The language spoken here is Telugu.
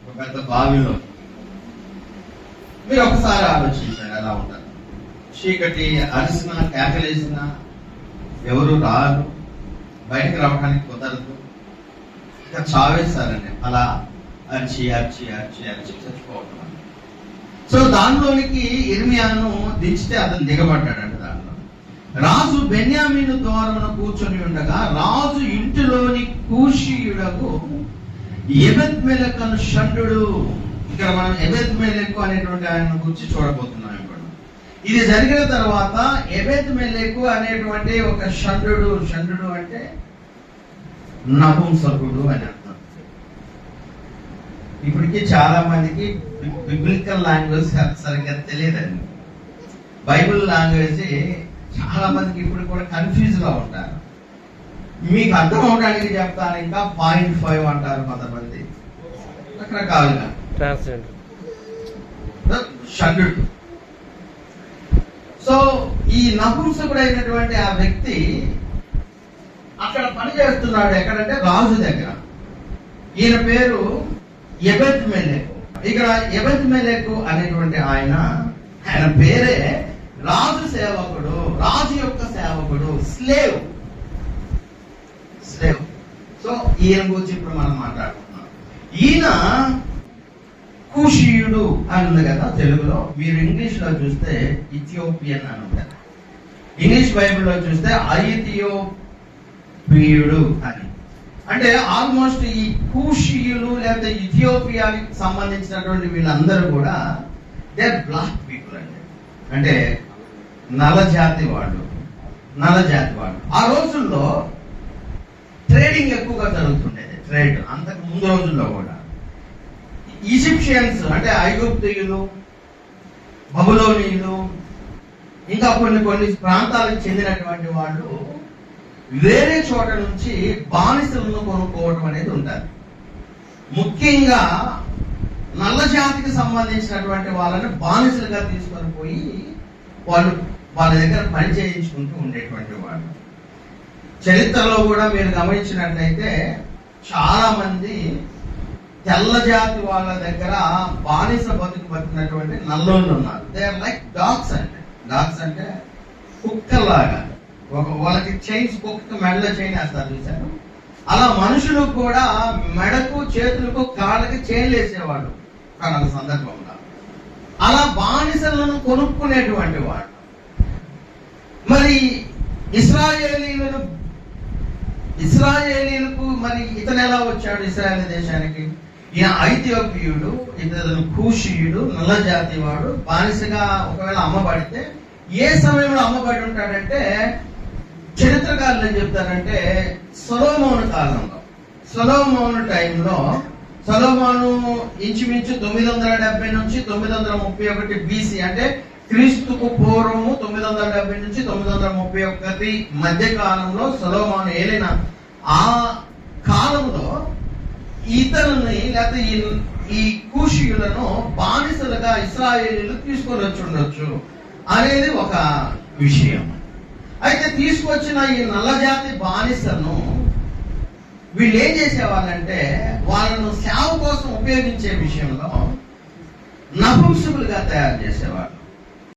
ఒక పెద్ద బావిలో. మీరు ఒకసారి ఆలోచించారు ఎలా ఉంటారు. చీకటి అరిసినా కేకలేసినా ఎవరు రారు, బయటకు రావడానికి కుదరదు, ఇంకా చావేస్తారండి అలా అరిచి అరిచి అరిచి అరిచి చచ్చిపోవటం. సో దానిలోనికి ఇర్మియాను దించితే అతను దిగబడ్డాడంట. దాంట్లో రాజు బెన్యామీను ద్వారమున కూర్చొని ఉండగా రాజు ఇంటిలోని కూషీయుడకు ఎబెద్మెలెకు షండు. ఇక్కడ మనం ఎబెద్మెలెకు అనేటువంటి ఆయన గురించి చూడబోతున్నాం. ఇప్పుడు ఇది జరిగిన తర్వాత ఎబెద్మెలెకు అనేటువంటి ఒక షండు, షండు అంటే నపుంసకుడు అని అర్థం. ఇప్పటికీ చాలా మందికి బిబ్లికల్ లాంగ్వేజ్ సరిగ్గా తెలియదండి. బైబిల్ లాంగ్వేజ్ చాలా మందికి ఇప్పుడు కూడా కన్ఫ్యూజ్ గా ఉంటారు. మీకు అర్థం అవడానికి చెప్తాను. ఇంకా 0.5 అంటారు కొంతమంది, రకరకాలుగా. షండు. సో ఈ నపుంసకుడు అయినటువంటి ఆ వ్యక్తి అక్కడ పని చేస్తున్నాడు. ఎక్కడంటే రాజు దగ్గర. ఈయన పేరు ఎబెద్మెలెకు. ఇక్కడ ఎబెద్మెలెకు అనేటువంటి ఆయన పేరే రాజు సేవకుడు, రాజు యొక్క సేవకుడు, స్లేవ్. సో ఈయన గురించి ఇప్పుడు మనం మాట్లాడుతున్నాం. ఈయన కూషీయుడు అని ఉంది కదా తెలుగులో. మీరు ఇంగ్లీష్ లో చూస్తే ఇథియోపియన్ అని ఉంటుంది. ఇంగ్లీష్ బైబిల్లో చూస్తే ఐథియోపియుడు అని. అంటే ఆల్మోస్ట్ ఈ కూషీయులు లేదా ఇథియోపియాకి సంబంధించినటువంటి వీళ్ళందరూ కూడా దే బ్లాక్ పీపుల్ అండి. అంటే నల్లజాతి వాళ్ళు. ఆ రోజుల్లో ట్రేడింగ్ ఎక్కువగా జరుగుతుండేది. ట్రేడ్ అంతకు ముందు రోజుల్లో కూడా ఈజిప్షియన్స్ అంటే ఐగుప్తీయులు, బబులోనీయులు, ఇంకా కొన్ని ప్రాంతాలకు చెందినటువంటి వాళ్ళు వేరే చోట నుంచి బానిసలను కొనుక్కోవడం అనేది ఉంటుంది. ముఖ్యంగా నల్ల జాతికి సంబంధించినటువంటి వాళ్ళని బానిసలుగా తీసుకొని పోయి వాళ్ళ దగ్గర పని చేయించుకుంటూ ఉండేటువంటి వాళ్ళు. చరిత్రలో కూడా మీరు గమనించినట్లయితే చాలా మంది తెల్ల జాతి వాళ్ళ దగ్గర బానిస బతికినటువంటి నల్లోళ్ళు ఉన్నారు. They are like dogs. అంటే కుక్కల్లాగా. వాళ్ళకి చైన్స్, కుక్క మెడలో చైన్ వేస్తారు చూశారు. అలా మనుషులు కూడా మెడకు, చేతులకు, కాళ్ళకి చైన్లు వేసేవాడు ఒక సందర్భంలో. అలా బానిసలను కొనుక్కునేటువంటి వాడు. మరి ఇస్రాయేలీలకు మరి ఇతను ఎలా వచ్చాడు ఇస్రాయేల్ దేశానికి? ఈయన ఐథియోపియుడు, ఇతను కూషీయుడు, నల్ల జాతి వాడు. బానిసగా ఒకవేళ అమ్మబడితే ఏ సమయంలో అమ్మబడి ఉంటాడంటే చరిత్రకారులు ఏం చెప్తారంటే సొలొమోను కాలంలో. సొలొమోను టైంలో, సొలొమోను ఇంచుమించు 970 నుంచి 931 BC అంటే క్రీస్తుకు పూర్వము 970 నుంచి 931 మధ్య కాలంలో సొలొమోను ఏలిన ఆ కాలంలో ఇతరుల్ని లేకపోతే ఈ కూషీయులను బానిసలుగా ఇశ్రాయేలీలు తీసుకొని వచ్చి ఉండొచ్చు అనేది ఒక విషయం. అయితే తీసుకొచ్చిన ఈ నల్లజాతి బానిసలను వీళ్ళు ఏం చేసేవాళ్ళంటే వాళ్ళను సేవ కోసం ఉపయోగించే విషయంలో నపుంసకులుగా తయారు చేసేవాళ్ళు.